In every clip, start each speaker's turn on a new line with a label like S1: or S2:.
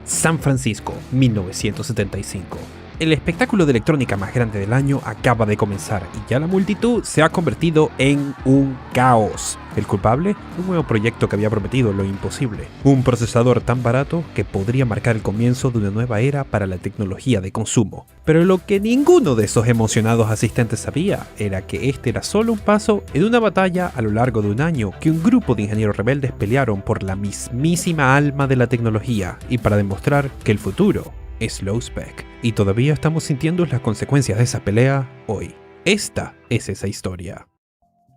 S1: San Francisco, 1975. El espectáculo de electrónica más grande del año acaba de comenzar y ya la multitud se ha convertido en un caos. ¿El culpable? Un nuevo proyecto que había prometido lo imposible. Un procesador tan barato que podría marcar el comienzo de una nueva era para la tecnología de consumo. Pero lo que ninguno de esos emocionados asistentes sabía era que este era solo un paso en una batalla a lo largo de un año que un grupo de ingenieros rebeldes pelearon por la mismísima alma de la tecnología y para demostrar que el futuro es low spec. Y todavía estamos sintiendo las consecuencias de esa pelea hoy. Esta es esa historia.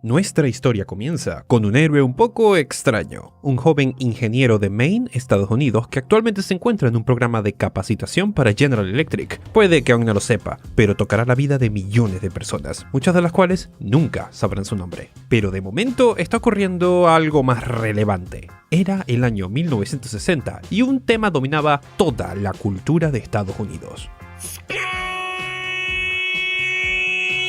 S1: Nuestra historia comienza con un héroe un poco extraño, un joven ingeniero de Maine, Estados Unidos, que actualmente se encuentra en un programa de capacitación para General Electric. Puede que aún no lo sepa, pero tocará la vida de millones de personas, muchas de las cuales nunca sabrán su nombre. Pero de momento está ocurriendo algo más relevante. Era el año 1960 y un tema dominaba toda la cultura de Estados Unidos.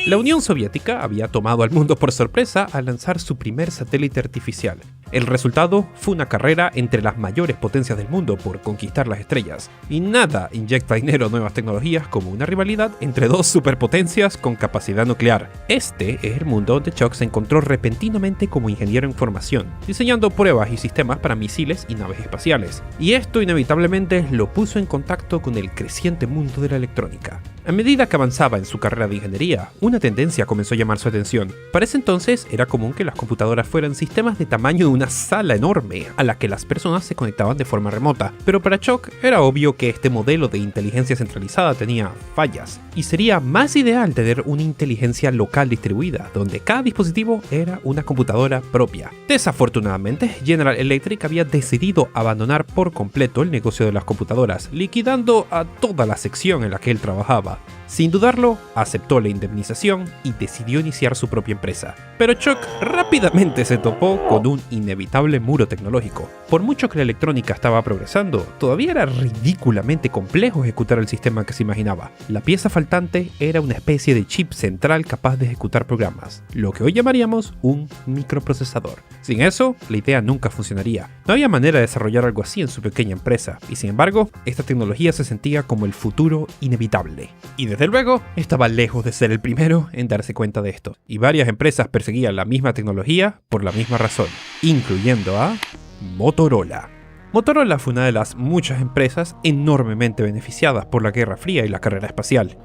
S1: La Unión Soviética había tomado al mundo por sorpresa al lanzar su primer satélite artificial. El resultado fue una carrera entre las mayores potencias del mundo por conquistar las estrellas, y nada inyecta dinero a nuevas tecnologías como una rivalidad entre dos superpotencias con capacidad nuclear. Este es el mundo donde Chuck se encontró repentinamente como ingeniero en formación, diseñando pruebas y sistemas para misiles y naves espaciales, y esto inevitablemente lo puso en contacto con el creciente mundo de la electrónica. A medida que avanzaba en su carrera de ingeniería, una tendencia comenzó a llamar su atención. Para ese entonces era común que las computadoras fueran sistemas de tamaño de una sala enorme a la que las personas se conectaban de forma remota, pero para Chuck era obvio que este modelo de inteligencia centralizada tenía fallas, y sería más ideal tener una inteligencia local distribuida, donde cada dispositivo era una computadora propia. Desafortunadamente, General Electric había decidido abandonar por completo el negocio de las computadoras, liquidando a toda la sección en la que él trabajaba. Sin dudarlo, aceptó la indemnización y decidió iniciar su propia empresa. Pero Chuck rápidamente se topó con un inevitable muro tecnológico. Por mucho que la electrónica estaba progresando, todavía era ridículamente complejo ejecutar el sistema que se imaginaba. La pieza faltante era una especie de chip central capaz de ejecutar programas, lo que hoy llamaríamos un microprocesador. Sin eso, la idea nunca funcionaría. No había manera de desarrollar algo así en su pequeña empresa, y sin embargo, esta tecnología se sentía como el futuro inevitable. Y desde luego, estaba lejos de ser el primero en darse cuenta de esto, y varias empresas perseguían la misma tecnología por la misma razón, incluyendo a Motorola. Motorola fue una de las muchas empresas enormemente beneficiadas por la Guerra Fría y la carrera espacial.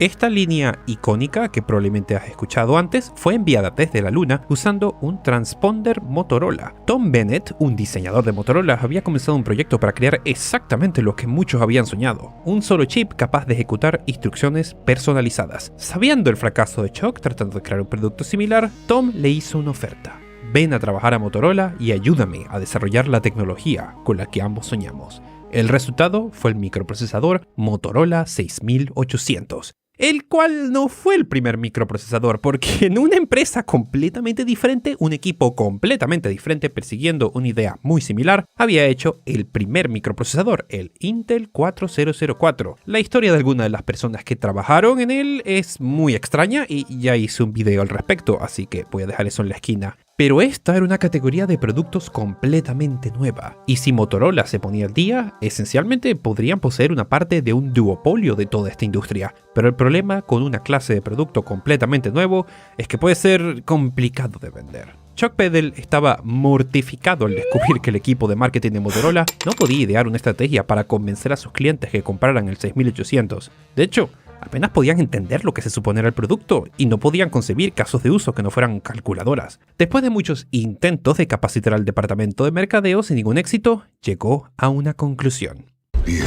S1: Esta línea icónica, que probablemente has escuchado antes, fue enviada desde la Luna usando un transponder Motorola. Tom Bennett, un diseñador de Motorola, había comenzado un proyecto para crear exactamente lo que muchos habían soñado: un solo chip capaz de ejecutar instrucciones personalizadas. Sabiendo el fracaso de Chuck tratando de crear un producto similar, Tom le hizo una oferta: ven a trabajar a Motorola y ayúdame a desarrollar la tecnología con la que ambos soñamos. El resultado fue el microprocesador Motorola 6800, el cual no fue el primer microprocesador, porque en una empresa completamente diferente, un equipo completamente diferente persiguiendo una idea muy similar, había hecho el primer microprocesador, el Intel 4004. La historia de algunas de las personas que trabajaron en él es muy extraña y ya hice un video al respecto, así que voy a dejar eso en la esquina. Pero esta era una categoría de productos completamente nueva, y si Motorola se ponía al día, esencialmente podrían poseer una parte de un duopolio de toda esta industria. Pero el problema con una clase de producto completamente nuevo es que puede ser complicado de vender. Chuck Peddle estaba mortificado al descubrir que el equipo de marketing de Motorola no podía idear una estrategia para convencer a sus clientes que compraran el 6800. De hecho, apenas podían entender lo que se supone era el producto y no podían concebir casos de uso que no fueran calculadoras. Después de muchos intentos de capacitar al departamento de mercadeo sin ningún éxito, llegó a una conclusión.
S2: Bien.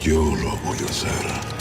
S2: Yo lo voy a hacer.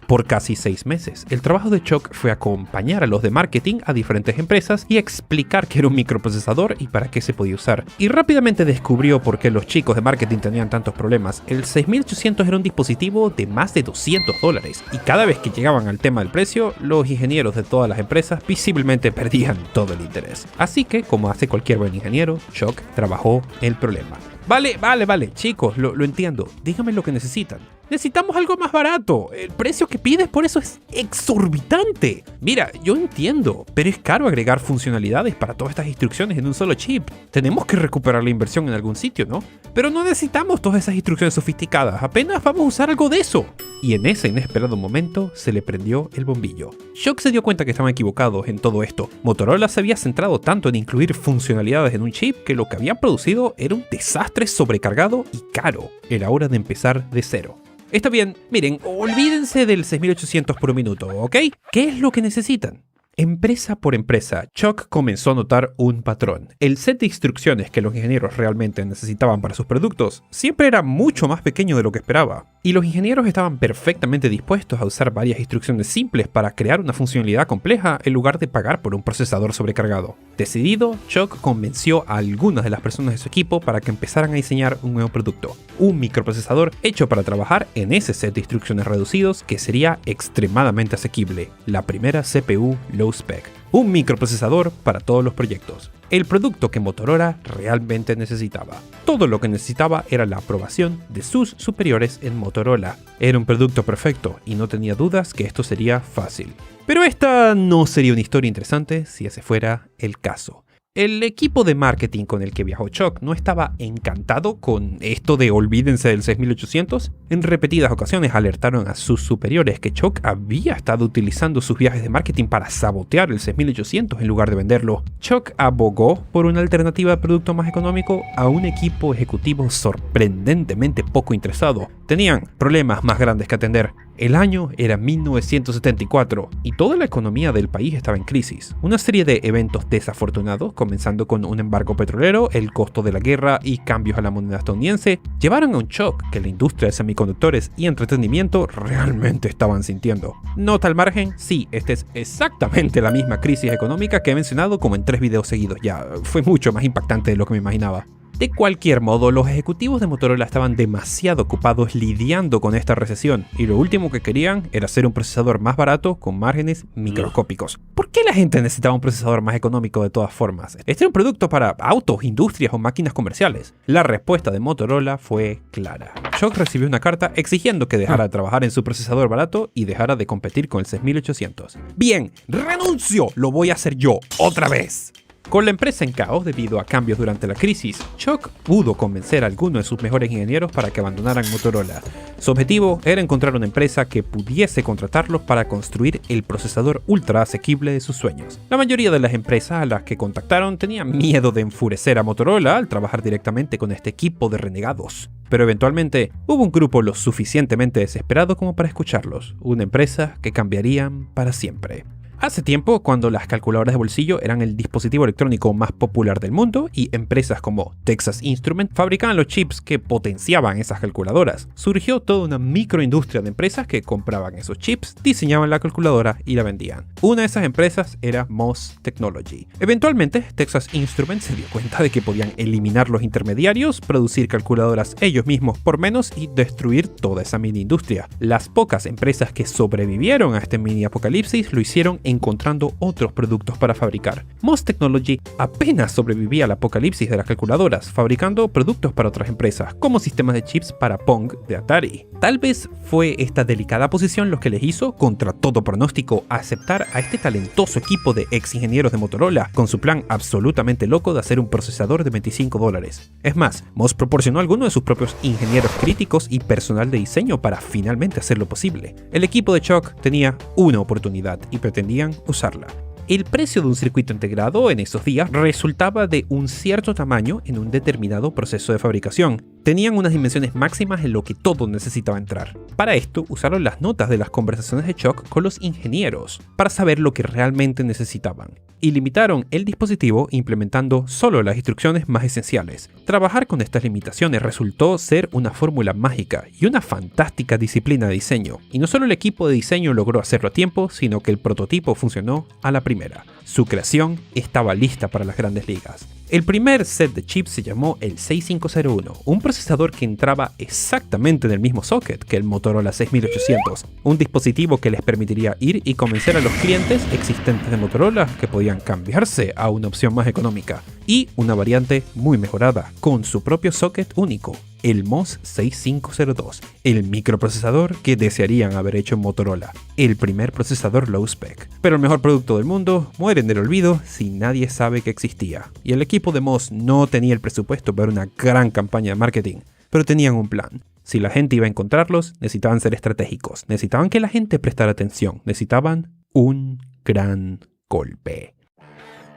S1: Por casi 6 meses, el trabajo de Chuck fue acompañar a los de marketing a diferentes empresas y explicar qué era un microprocesador y para qué se podía usar. Y rápidamente descubrió por qué los chicos de marketing tenían tantos problemas. El 6800 era un dispositivo de más de $200 y cada vez que llegaban al tema del precio, los ingenieros de todas las empresas visiblemente perdían todo el interés. Así que, como hace cualquier buen ingeniero, Chuck trabajó el problema. Vale, chicos, lo entiendo. Díganme lo que necesitan. necesitamos algo más barato. El precio que pides por eso es exorbitante. Mira, yo entiendo, pero es caro agregar funcionalidades para todas estas instrucciones en un solo chip. Tenemos que recuperar la inversión en algún sitio, ¿no? Pero no necesitamos todas esas instrucciones sofisticadas, apenas vamos a usar algo de eso. Y en ese inesperado momento se le prendió el bombillo. Shock se dio cuenta que estaban equivocados en todo esto. Motorola se había centrado tanto en incluir funcionalidades en un chip que lo que habían producido era un desastre sobrecargado y caro. Era hora de empezar de cero. Está bien, miren, olvídense del 6800 por minuto, ¿ok? ¿Qué es lo que necesitan? Empresa por empresa, Shock comenzó a notar un patrón. El set de instrucciones que los ingenieros realmente necesitaban para sus productos siempre era mucho más pequeño de lo que esperaba. Y los ingenieros estaban perfectamente dispuestos a usar varias instrucciones simples para crear una funcionalidad compleja en lugar de pagar por un procesador sobrecargado. Decidido, Shock convenció a algunas de las personas de su equipo para que empezaran a diseñar un nuevo producto. Un microprocesador hecho para trabajar en ese set de instrucciones reducidos que sería extremadamente asequible. La primera CPU Low Spec. Un microprocesador para todos los proyectos. El producto que Motorola realmente necesitaba. Todo lo que necesitaba era la aprobación de sus superiores en Motorola. Era un producto perfecto y no tenía dudas que esto sería fácil. Pero esta no sería una historia interesante si ese fuera el caso. El equipo de marketing con el que viajó Shock no estaba encantado con esto de olvídense del 6800. En repetidas ocasiones alertaron a sus superiores que Shock había estado utilizando sus viajes de marketing para sabotear el 6800 en lugar de venderlo. Shock abogó por una alternativa de producto más económico a un equipo ejecutivo sorprendentemente poco interesado. Tenían problemas más grandes que atender. El año era 1974 y toda la economía del país estaba en crisis. Una serie de eventos desafortunados, comenzando con un embargo petrolero, el costo de la guerra y cambios a la moneda estadounidense, llevaron a un shock que la industria de semiconductores y entretenimiento realmente estaban sintiendo. Nota al margen, sí, esta es exactamente la misma crisis económica que he mencionado como en 3 videos seguidos ya. Fue mucho más impactante de lo que me imaginaba. De cualquier modo, los ejecutivos de Motorola estaban demasiado ocupados lidiando con esta recesión y lo último que querían era hacer un procesador más barato con márgenes microscópicos. ¿Por qué la gente necesitaba un procesador más económico de todas formas? Este era un producto para autos, industrias o máquinas comerciales. La respuesta de Motorola fue clara. Shock recibió una carta exigiendo que dejara de trabajar en su procesador barato y dejara de competir con el 6800. Bien, renuncio, lo voy a hacer yo, otra vez. Con la empresa en caos debido a cambios durante la crisis, Shock pudo convencer a algunos de sus mejores ingenieros para que abandonaran Motorola. Su objetivo era encontrar una empresa que pudiese contratarlos para construir el procesador ultra asequible de sus sueños. La mayoría de las empresas a las que contactaron tenían miedo de enfurecer a Motorola al trabajar directamente con este equipo de renegados. Pero eventualmente hubo un grupo lo suficientemente desesperado como para escucharlos, una empresa que cambiarían para siempre. Hace tiempo, cuando las calculadoras de bolsillo eran el dispositivo electrónico más popular del mundo y empresas como Texas Instruments fabricaban los chips que potenciaban esas calculadoras, surgió toda una microindustria de empresas que compraban esos chips, diseñaban la calculadora y la vendían. Una de esas empresas era MOS Technology. Eventualmente, Texas Instruments se dio cuenta de que podían eliminar los intermediarios, producir calculadoras ellos mismos por menos y destruir toda esa mini industria. Las pocas empresas que sobrevivieron a este mini apocalipsis lo hicieron encontrando otros productos para fabricar. MOS Technology apenas sobrevivía al apocalipsis de las calculadoras, fabricando productos para otras empresas, como sistemas de chips para Pong de Atari. Tal vez fue esta delicada posición lo que les hizo, contra todo pronóstico, aceptar a este talentoso equipo de ex ingenieros de Motorola, con su plan absolutamente loco de hacer un procesador de $25. Es más, MOS proporcionó a algunos de sus propios ingenieros críticos y personal de diseño para finalmente hacerlo posible. El equipo de Shock tenía una oportunidad y pretendía usarla. El precio de un circuito integrado en esos días resultaba de un cierto tamaño en un determinado proceso de fabricación. Tenían unas dimensiones máximas en lo que todo necesitaba entrar. Para esto usaron las notas de las conversaciones de Shock con los ingenieros para saber lo que realmente necesitaban. Y limitaron el dispositivo implementando solo las instrucciones más esenciales. Trabajar con estas limitaciones resultó ser una fórmula mágica y una fantástica disciplina de diseño. Y no solo el equipo de diseño logró hacerlo a tiempo, sino que el prototipo funcionó a la primera. Su creación estaba lista para las grandes ligas. El primer set de chips se llamó el 6501, un procesador que entraba exactamente en el mismo socket que el Motorola 6800, un dispositivo que les permitiría ir y convencer a los clientes existentes de Motorola que podían cambiarse a una opción más económica, y una variante muy mejorada, con su propio socket único. el MOS 6502, el microprocesador que desearían haber hecho en Motorola, el primer procesador low spec. Pero el mejor producto del mundo muere en el olvido si nadie sabe que existía. Y el equipo de MOS no tenía el presupuesto para una gran campaña de marketing, pero tenían un plan. Si la gente iba a encontrarlos, necesitaban ser estratégicos, necesitaban que la gente prestara atención, necesitaban un gran golpe.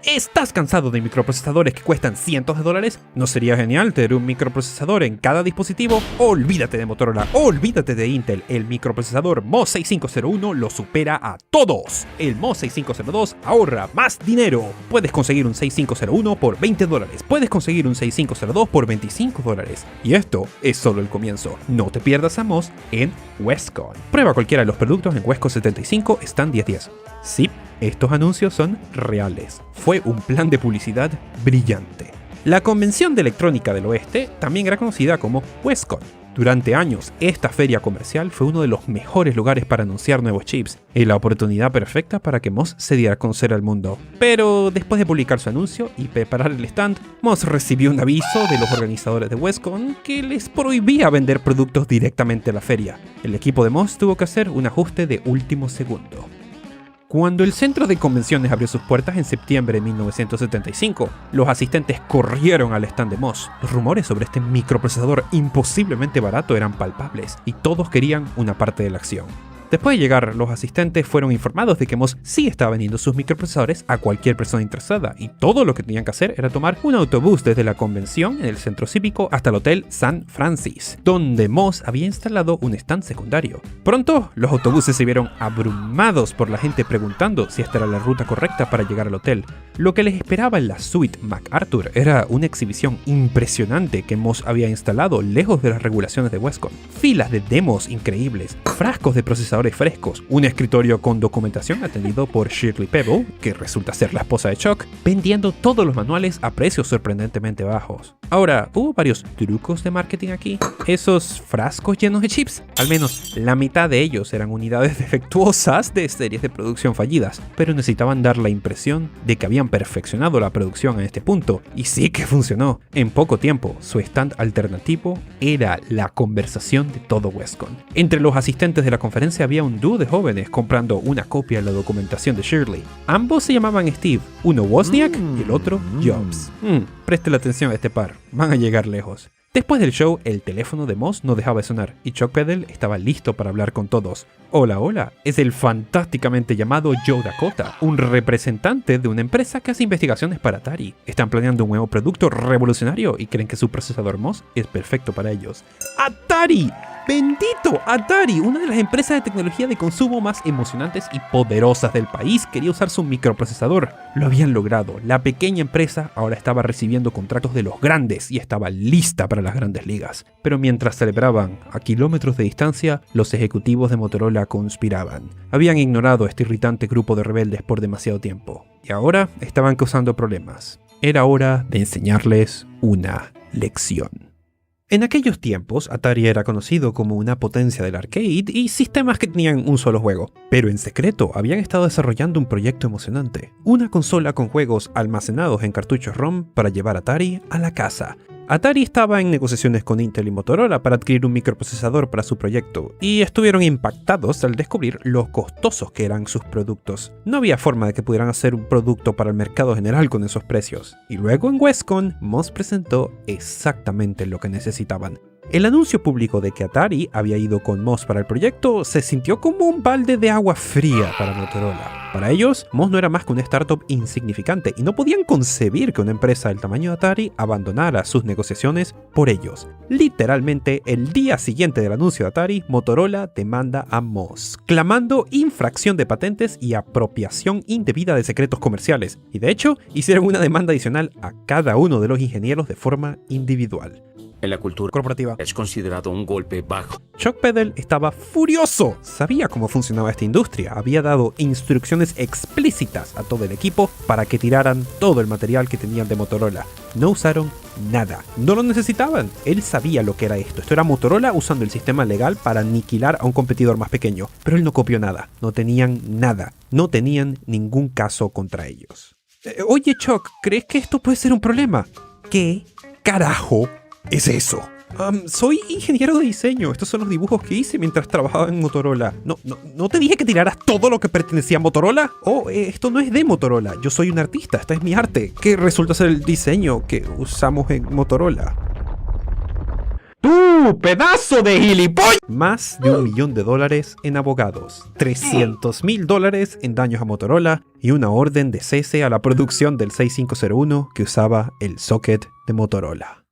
S1: ¿Estás cansado de microprocesadores que cuestan cientos de dólares? ¿No sería genial tener un microprocesador en cada dispositivo? Olvídate de Motorola, olvídate de Intel. El microprocesador MOS 6501 lo supera a todos. El MOS 6502 ahorra más dinero. Puedes conseguir un 6501 por $20. Puedes conseguir un 6502 por $25. Y esto es solo el comienzo. No te pierdas a MOS en Westcon. Prueba cualquiera de los productos en Westcon 75 Stand 1010. Sí, estos anuncios son reales. Fue un plan de publicidad brillante. La Convención de Electrónica del Oeste también era conocida como Westcon. Durante años, esta feria comercial fue uno de los mejores lugares para anunciar nuevos chips y la oportunidad perfecta para que MOS se diera a conocer al mundo. Pero después de publicar su anuncio y preparar el stand, MOS recibió un aviso de los organizadores de Westcon que les prohibía vender productos directamente a la feria. El equipo de MOS tuvo que hacer un ajuste de último segundo. Cuando el centro de convenciones abrió sus puertas en septiembre de 1975, los asistentes corrieron al stand de MOS. Los rumores sobre este microprocesador imposiblemente barato eran palpables y todos querían una parte de la acción. Después de llegar, los asistentes fueron informados de que MOS sí estaba vendiendo sus microprocesadores a cualquier persona interesada y todo lo que tenían que hacer era tomar un autobús desde la convención en el centro cívico hasta el Hotel San Francis, donde MOS había instalado un stand secundario. Pronto, los autobuses se vieron abrumados por la gente preguntando si esta era la ruta correcta para llegar al hotel. Lo que les esperaba en la suite MacArthur era una exhibición impresionante que MOS había instalado lejos de las regulaciones de Westcon. Filas de demos increíbles, frascos de procesadores frescos, un escritorio con documentación atendido por Shirley Pebble, que resulta ser la esposa de Chuck, vendiendo todos los manuales a precios sorprendentemente bajos. Ahora, ¿hubo varios trucos de marketing aquí? Esos frascos llenos de chips, al menos la mitad de ellos eran unidades defectuosas de series de producción fallidas, pero necesitaban dar la impresión de que habían perfeccionado la producción a este punto, y sí que funcionó. En poco tiempo, su stand alternativo era la conversación de todo Westcon. Entre los asistentes de la conferencia había un dúo de jóvenes comprando una copia de la documentación de Shirley. Ambos se llamaban Steve, uno Wozniak y el otro Jobs. Preste atención a este par, van a llegar lejos. Después del show, el teléfono de MOS no dejaba de sonar y Chuck Peddle estaba listo para hablar con todos. Hola, hola, es el fantásticamente llamado Joe Dakota, un representante de una empresa que hace investigaciones para Atari. Están planeando un nuevo producto revolucionario y creen que su procesador MOS es perfecto para ellos. ¡Atari! ¡Bendito Atari! Una de las empresas de tecnología de consumo más emocionantes y poderosas del país quería usar su microprocesador. Lo habían logrado. La pequeña empresa ahora estaba recibiendo contratos de los grandes y estaba lista para las grandes ligas. Pero mientras celebraban a kilómetros de distancia, los ejecutivos de Motorola conspiraban. Habían ignorado a este irritante grupo de rebeldes por demasiado tiempo. Y ahora estaban causando problemas. Era hora de enseñarles una lección. En aquellos tiempos, Atari era conocido como una potencia del arcade y sistemas que tenían un solo juego. Pero en secreto habían estado desarrollando un proyecto emocionante. Una consola con juegos almacenados en cartuchos ROM para llevar Atari a la casa. Atari estaba en negociaciones con Intel y Motorola para adquirir un microprocesador para su proyecto, y estuvieron impactados al descubrir lo costosos que eran sus productos. No había forma de que pudieran hacer un producto para el mercado general con esos precios. Y luego en Westcon, MOS presentó exactamente lo que necesitaban. El anuncio público de que Atari había ido con MOS para el proyecto se sintió como un balde de agua fría para Motorola. Para ellos, MOS no era más que una startup insignificante y no podían concebir que una empresa del tamaño de Atari abandonara sus negociaciones por ellos. Literalmente, el día siguiente del anuncio de Atari, Motorola demanda a MOS, clamando infracción de patentes y apropiación indebida de secretos comerciales. Y de hecho, hicieron una demanda adicional a cada uno de los ingenieros de forma individual.
S3: En la cultura
S1: corporativa
S3: es considerado un golpe bajo.
S1: Chuck Peddle estaba furioso. Sabía cómo funcionaba esta industria. Había dado instrucciones explícitas a todo el equipo para que tiraran todo el material que tenían de Motorola. No usaron nada. No lo necesitaban. Él sabía lo que era esto. Esto era Motorola usando el sistema legal para aniquilar a un competidor más pequeño. Pero él no copió nada. No tenían nada. No tenían ningún caso contra ellos. Oye, Chuck, ¿crees que esto puede ser un problema? ¿Qué carajo es eso? Soy ingeniero de diseño. Estos son los dibujos que hice mientras trabajaba en Motorola. ¿No te dije que tiraras todo lo que pertenecía a Motorola? Esto no es de Motorola. Yo soy un artista. Esta es mi arte, que resulta ser el diseño que usamos en Motorola. ¡Tú, pedazo de gilipollas! Más de $1 millón en abogados, $300,000 en daños a Motorola y una orden de cese a la producción del 6501 que usaba el socket de Motorola.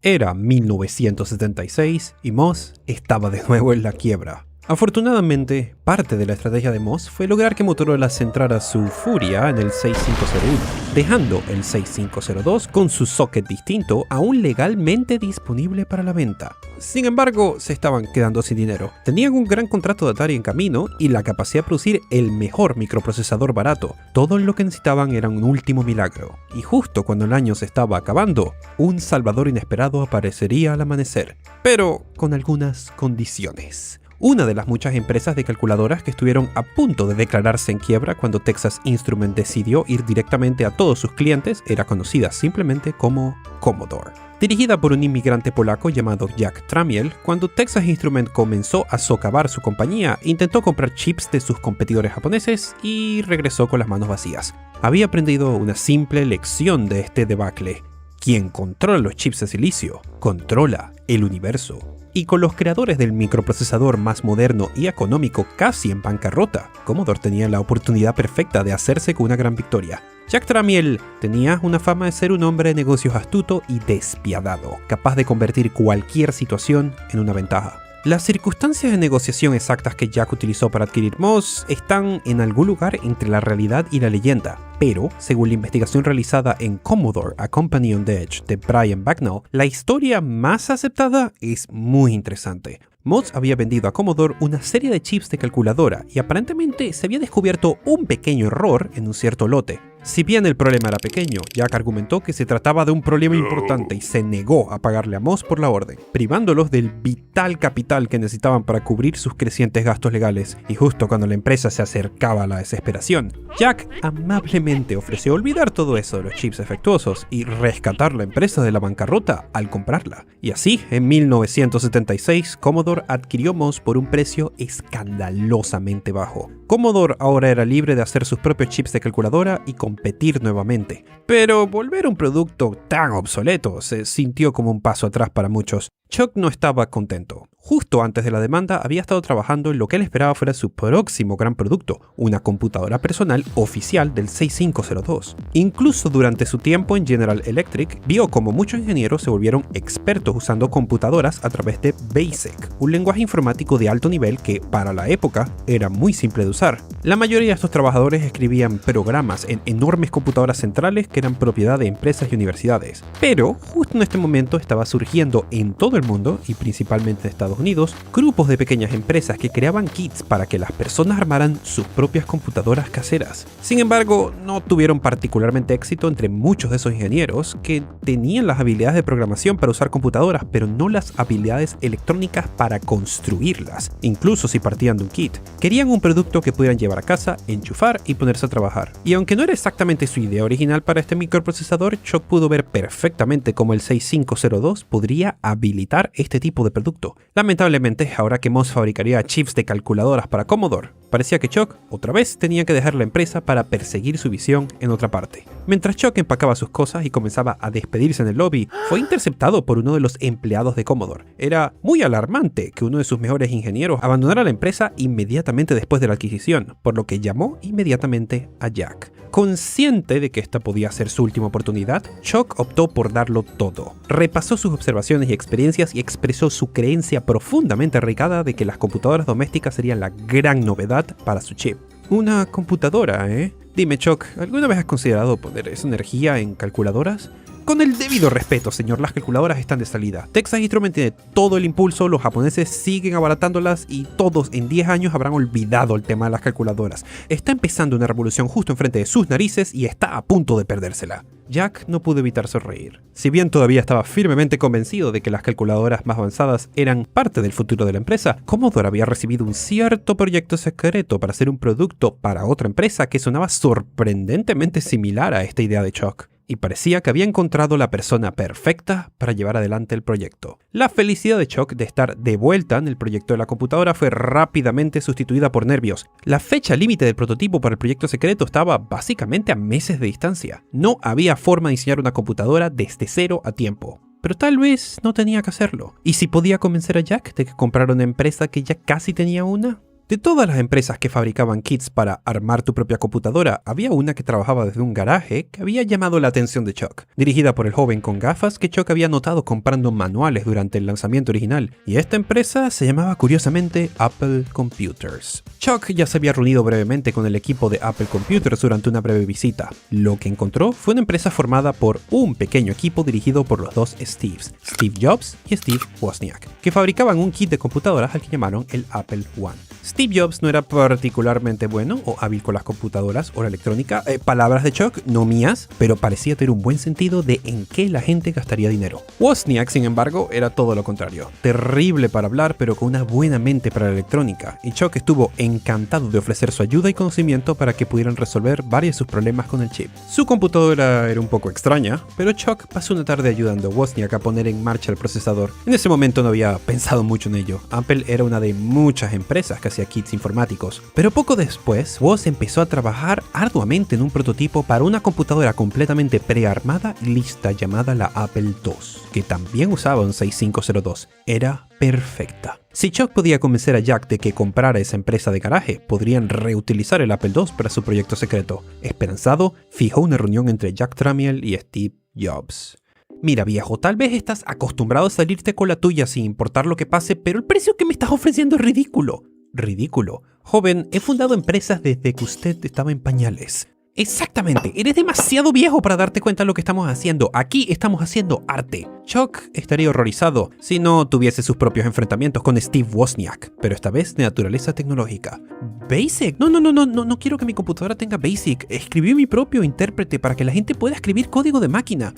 S1: Era 1976 y Moss estaba de nuevo en la quiebra. Afortunadamente, parte de la estrategia de Moss fue lograr que Motorola centrara su furia en el 6501, dejando el 6502 con su socket distinto aún legalmente disponible para la venta. Sin embargo, se estaban quedando sin dinero. Tenían un gran contrato de Atari en camino y la capacidad de producir el mejor microprocesador barato. Todo lo que necesitaban era un último milagro. Y justo cuando el año se estaba acabando, un salvador inesperado aparecería al amanecer, pero con algunas condiciones. Una de las muchas empresas de calculadoras que estuvieron a punto de declararse en quiebra cuando Texas Instruments decidió ir directamente a todos sus clientes era conocida simplemente como Commodore. Dirigida por un inmigrante polaco llamado Jack Tramiel, cuando Texas Instruments comenzó a socavar su compañía, intentó comprar chips de sus competidores japoneses y regresó con las manos vacías. Había aprendido una simple lección de este debacle. Quien controla los chips de silicio, controla el universo. Y con los creadores del microprocesador más moderno y económico casi en bancarrota, Commodore tenía la oportunidad perfecta de hacerse con una gran victoria. Jack Tramiel tenía una fama de ser un hombre de negocios astuto y despiadado, capaz de convertir cualquier situación en una ventaja. Las circunstancias de negociación exactas que Jack utilizó para adquirir Moss están en algún lugar entre la realidad y la leyenda, pero, según la investigación realizada en Commodore, A Company on the Edge de Brian Bagnall, la historia más aceptada es muy interesante. Moss había vendido a Commodore una serie de chips de calculadora y aparentemente se había descubierto un pequeño error en un cierto lote. Si bien el problema era pequeño, Jack argumentó que se trataba de un problema importante y se negó a pagarle a Moss por la orden, privándolos del vital capital que necesitaban para cubrir sus crecientes gastos legales. Y justo cuando la empresa se acercaba a la desesperación, Jack amablemente ofreció olvidar todo eso de los chips defectuosos y rescatar la empresa de la bancarrota al comprarla. Y así, en 1976, Commodore adquirió Moss por un precio escandalosamente bajo. Commodore ahora era libre de hacer sus propios chips de calculadora y competir nuevamente. Pero volver a un producto tan obsoleto se sintió como un paso atrás para muchos. Chuck no estaba contento. Justo antes de la demanda había estado trabajando en lo que él esperaba fuera su próximo gran producto, una computadora personal oficial del 6502. Incluso durante su tiempo en General Electric, vio como muchos ingenieros se volvieron expertos usando computadoras a través de BASIC, un lenguaje informático de alto nivel que, para la época, era muy simple de usar. La mayoría de estos trabajadores escribían programas en enormes computadoras centrales que eran propiedad de empresas y universidades. Pero, justo en este momento estaba surgiendo en todo el mundo, y principalmente en Estados Unidos, grupos de pequeñas empresas que creaban kits para que las personas armaran sus propias computadoras caseras. Sin embargo, no tuvieron particularmente éxito entre muchos de esos ingenieros que tenían las habilidades de programación para usar computadoras, pero no las habilidades electrónicas para construirlas, incluso si partían de un kit. Querían un producto que pudieran llevar a casa, enchufar y ponerse a trabajar. Y aunque no era exactamente su idea original para este microprocesador, Chuck pudo ver perfectamente cómo el 6502 podría habilitar este tipo de producto. Lamentablemente, ahora que Moss fabricaría chips de calculadoras para Commodore, parecía que Chuck otra vez tenía que dejar la empresa para perseguir su visión en otra parte. Mientras Chuck empacaba sus cosas y comenzaba a despedirse en el lobby, fue interceptado por uno de los empleados de Commodore. Era muy alarmante que uno de sus mejores ingenieros abandonara la empresa inmediatamente después de la adquisición, por lo que llamó inmediatamente a Jack. Consciente de que esta podía ser su última oportunidad, Chuck optó por darlo todo. Repasó sus observaciones y experiencias y expresó su creencia profundamente arraigada de que las computadoras domésticas serían la gran novedad para su chip. Una computadora, ¿eh? Dime, Chuck, ¿alguna vez has considerado poner esa energía en calculadoras? Con el debido respeto, señor, las calculadoras están de salida. Texas Instruments tiene todo el impulso, los japoneses siguen abaratándolas y todos en 10 años habrán olvidado el tema de las calculadoras. Está empezando una revolución justo enfrente de sus narices y está a punto de perdérsela. Jack no pudo evitar sonreír. Si bien todavía estaba firmemente convencido de que las calculadoras más avanzadas eran parte del futuro de la empresa, Commodore había recibido un cierto proyecto secreto para hacer un producto para otra empresa que sonaba sorprendentemente similar a esta idea de Chuck. y parecía que había encontrado la persona perfecta para llevar adelante el proyecto. La felicidad de Chuck de estar de vuelta en el proyecto de la computadora fue rápidamente sustituida por nervios. La fecha límite del prototipo para el proyecto secreto estaba básicamente a meses de distancia. No había forma de diseñar una computadora desde cero a tiempo. Pero tal vez no tenía que hacerlo. ¿Y si podía convencer a Jack de que comprara una empresa que ya casi tenía una? De todas las empresas que fabricaban kits para armar tu propia computadora, había una que trabajaba desde un garaje que había llamado la atención de Chuck, dirigida por el joven con gafas que Chuck había notado comprando manuales durante el lanzamiento original, y esta empresa se llamaba curiosamente Apple Computers. Chuck ya se había reunido brevemente con el equipo de Apple Computers durante una breve visita. Lo que encontró fue una empresa formada por un pequeño equipo dirigido por los dos Steves, Steve Jobs y Steve Wozniak, que fabricaban un kit de computadoras al que llamaron el Apple One. Steve Jobs no era particularmente bueno o hábil con las computadoras o la electrónica, palabras de Chuck, no mías, pero parecía tener un buen sentido de en qué la gente gastaría dinero. Wozniak, sin embargo, era todo lo contrario, terrible para hablar pero con una buena mente para la electrónica, y Chuck estuvo encantado de ofrecer su ayuda y conocimiento para que pudieran resolver varios de sus problemas con el chip. Su computadora era un poco extraña, pero Chuck pasó una tarde ayudando a Wozniak a poner en marcha el procesador. En ese momento no había pensado mucho en ello. Apple era una de muchas empresas que hacía kits informáticos, pero poco después Woz empezó a trabajar arduamente en un prototipo para una computadora completamente prearmada y lista llamada la Apple II, que también usaba un 6502. Era perfecta. Si Chuck podía convencer a Jack de que comprara esa empresa de garaje, podrían reutilizar el Apple II para su proyecto secreto. Esperanzado, fijó una reunión entre Jack Tramiel y Steve Jobs. Mira viejo, tal vez estás acostumbrado a salirte con la tuya sin importar lo que pase, pero el precio que me estás ofreciendo es ridículo. Ridículo. Joven, he fundado empresas desde que usted estaba en pañales. Exactamente, eres demasiado viejo para darte cuenta de lo que estamos haciendo. Aquí estamos haciendo arte. Chuck estaría horrorizado si no tuviese sus propios enfrentamientos con Steve Wozniak, pero esta vez de naturaleza tecnológica. ¿Basic? No quiero que mi computadora tenga Basic. Escribí mi propio intérprete para que la gente pueda escribir código de máquina.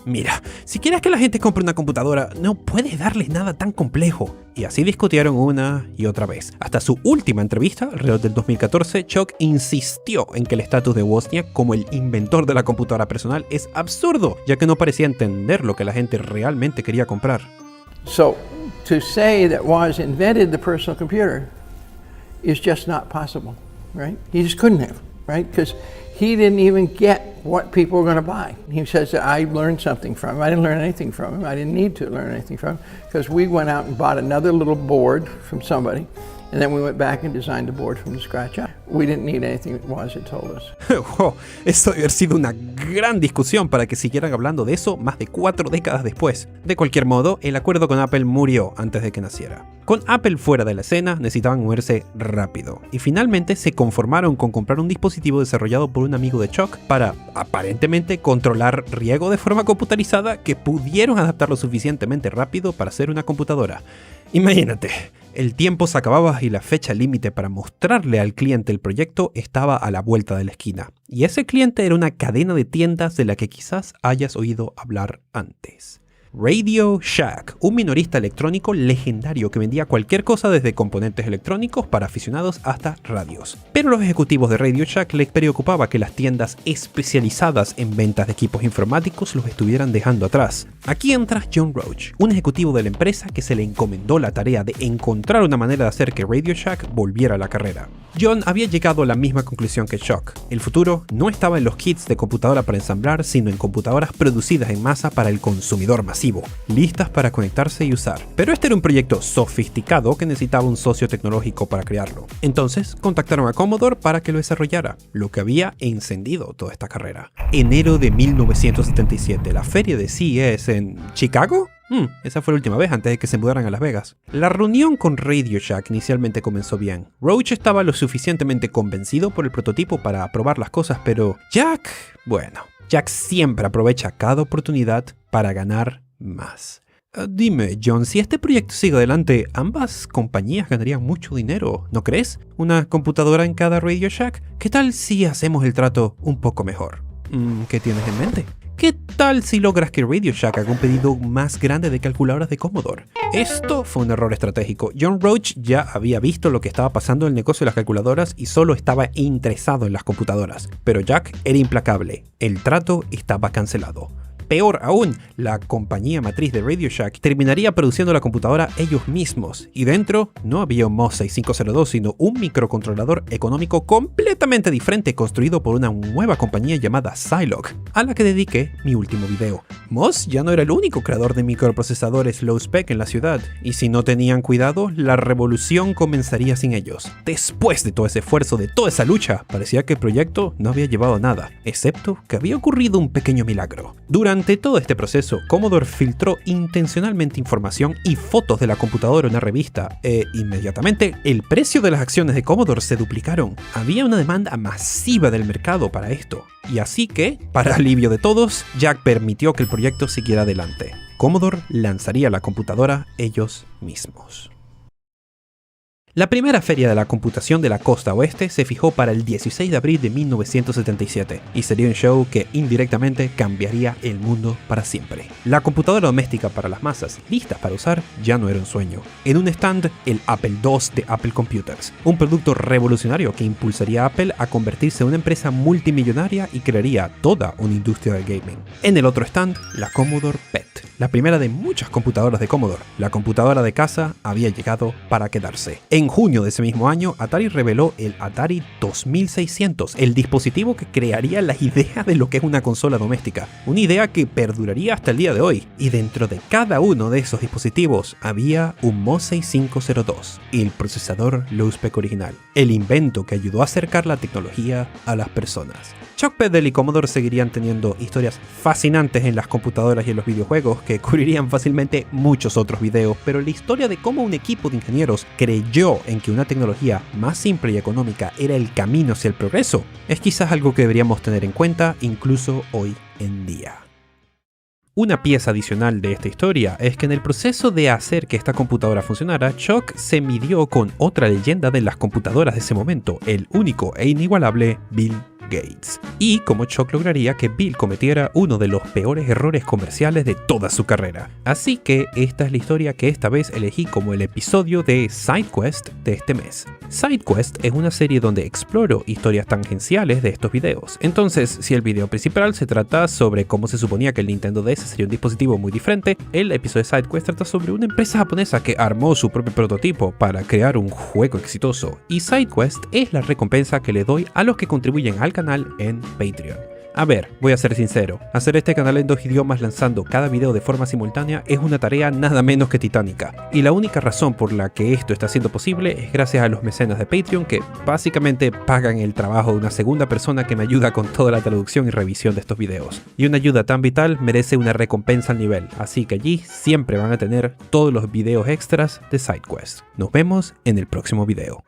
S1: Mira, si quieres que la gente compre una computadora, no puedes darles nada tan complejo. Y así discutieron una y otra vez. Hasta su última entrevista, alrededor del 2014, Chuck insistió en que el estatus de Wozniak como el inventor de la computadora personal es absurdo, ya que no parecía entender lo que la gente realmente quería comprar.
S4: So, to say that Woz invented the personal computer is just not possible, right? He just couldn't have, right? Because he didn't even get what people were going to buy. He says that I learned something from him. I didn't learn anything from him. I didn't need to learn anything from him because we went out and bought another little board from somebody, and then we went back and designed the board from scratch up. We didn't need anything that Woz had told us.
S1: Wow, eso debe haber sido una gran discusión para que siguieran hablando de eso más de 4 décadas después. De cualquier modo, el acuerdo con Apple murió antes de que naciera. Con Apple fuera de la escena, necesitaban moverse rápido, y finalmente se conformaron con comprar un dispositivo desarrollado por un amigo de Chuck para, aparentemente, controlar riego de forma computarizada que pudieron adaptar lo suficientemente rápido para hacer una computadora. Imagínate, el tiempo se acababa y la fecha límite para mostrarle al cliente el proyecto estaba a la vuelta de la esquina. Y ese cliente era una cadena de tiendas de la que quizás hayas oído hablar antes. Radio Shack, un minorista electrónico legendario que vendía cualquier cosa desde componentes electrónicos para aficionados hasta radios. Pero a los ejecutivos de Radio Shack les preocupaba que las tiendas especializadas en ventas de equipos informáticos los estuvieran dejando atrás. Aquí entra John Roach, un ejecutivo de la empresa que se le encomendó la tarea de encontrar una manera de hacer que Radio Shack volviera a la carrera. John había llegado a la misma conclusión que Chuck. El futuro no estaba en los kits de computadora para ensamblar, sino en computadoras producidas en masa para el consumidor masivo, listas para conectarse y usar. Pero este era un proyecto sofisticado que necesitaba un socio tecnológico para crearlo. Entonces contactaron a Commodore para que lo desarrollara, lo que había encendido toda esta carrera. Enero de 1977, la feria de CES en Chicago. Esa fue la última vez antes de que se mudaran a Las Vegas. La reunión con Radio Shack inicialmente comenzó bien. Roach estaba lo suficientemente convencido por el prototipo para probar las cosas, pero Jack siempre aprovecha cada oportunidad para ganar más. Dime, John, si este proyecto sigue adelante, ambas compañías ganarían mucho dinero, ¿no crees? ¿Una computadora en cada Radio Shack? ¿Qué tal si hacemos el trato un poco mejor? ¿Qué tienes en mente? ¿Qué tal si logras que Radio Shack haga un pedido más grande de calculadoras de Commodore? Esto fue un error estratégico. John Roach ya había visto lo que estaba pasando en el negocio de las calculadoras y solo estaba interesado en las computadoras. Pero Jack era implacable. El trato estaba cancelado. Peor aún, la compañía matriz de Radio Shack terminaría produciendo la computadora ellos mismos, y dentro no había un MOS 6502, sino un microcontrolador económico completamente diferente construido por una nueva compañía llamada Zilog, a la que dediqué mi último video. MOS ya no era el único creador de microprocesadores low spec en la ciudad, y si no tenían cuidado, la revolución comenzaría sin ellos. Después de todo ese esfuerzo, de toda esa lucha, parecía que el proyecto no había llevado a nada, excepto que había ocurrido un pequeño milagro. Durante todo este proceso, Commodore filtró intencionalmente información y fotos de la computadora en una revista, e inmediatamente el precio de las acciones de Commodore se duplicaron. Había una demanda masiva del mercado para esto, y así que, para alivio de todos, Jack permitió que el proyecto siguiera adelante. Commodore lanzaría la computadora ellos mismos. La primera feria de la computación de la costa oeste se fijó para el 16 de abril de 1977 y sería un show que indirectamente cambiaría el mundo para siempre. La computadora doméstica para las masas, listas para usar, ya no era un sueño. En un stand, el Apple II de Apple Computers, un producto revolucionario que impulsaría a Apple a convertirse en una empresa multimillonaria y crearía toda una industria del gaming. En el otro stand, la Commodore PET, la primera de muchas computadoras de Commodore. La computadora de casa había llegado para quedarse. En junio de ese mismo año, Atari reveló el Atari 2600, el dispositivo que crearía la idea de lo que es una consola doméstica, una idea que perduraría hasta el día de hoy, y dentro de cada uno de esos dispositivos había un MOS 6502, el procesador low spec original, el invento que ayudó a acercar la tecnología a las personas. Chuck Peddle y Commodore seguirían teniendo historias fascinantes en las computadoras y en los videojuegos que cubrirían fácilmente muchos otros videos, pero la historia de cómo un equipo de ingenieros creyó en que una tecnología más simple y económica era el camino hacia el progreso es quizás algo que deberíamos tener en cuenta incluso hoy en día. Una pieza adicional de esta historia es que en el proceso de hacer que esta computadora funcionara, Chuck se midió con otra leyenda de las computadoras de ese momento, el único e inigualable Bill Gates. Y como Chuck lograría que Bill cometiera uno de los peores errores comerciales de toda su carrera. Así que esta es la historia que esta vez elegí como el episodio de SideQuest de este mes. SideQuest es una serie donde exploro historias tangenciales de estos videos. Entonces, si el video principal se trata sobre cómo se suponía que el Nintendo DS sería un dispositivo muy diferente, el episodio de SideQuest trata sobre una empresa japonesa que armó su propio prototipo para crear un juego exitoso. Y SideQuest es la recompensa que le doy a los que contribuyen al canal en Patreon. A ver, voy a ser sincero, hacer este canal en 2 idiomas lanzando cada video de forma simultánea es una tarea nada menos que titánica, y la única razón por la que esto está siendo posible es gracias a los mecenas de Patreon que básicamente pagan el trabajo de una segunda persona que me ayuda con toda la traducción y revisión de estos videos. Y una ayuda tan vital merece una recompensa al nivel, así que allí siempre van a tener todos los videos extras de SideQuest. Nos vemos en el próximo video.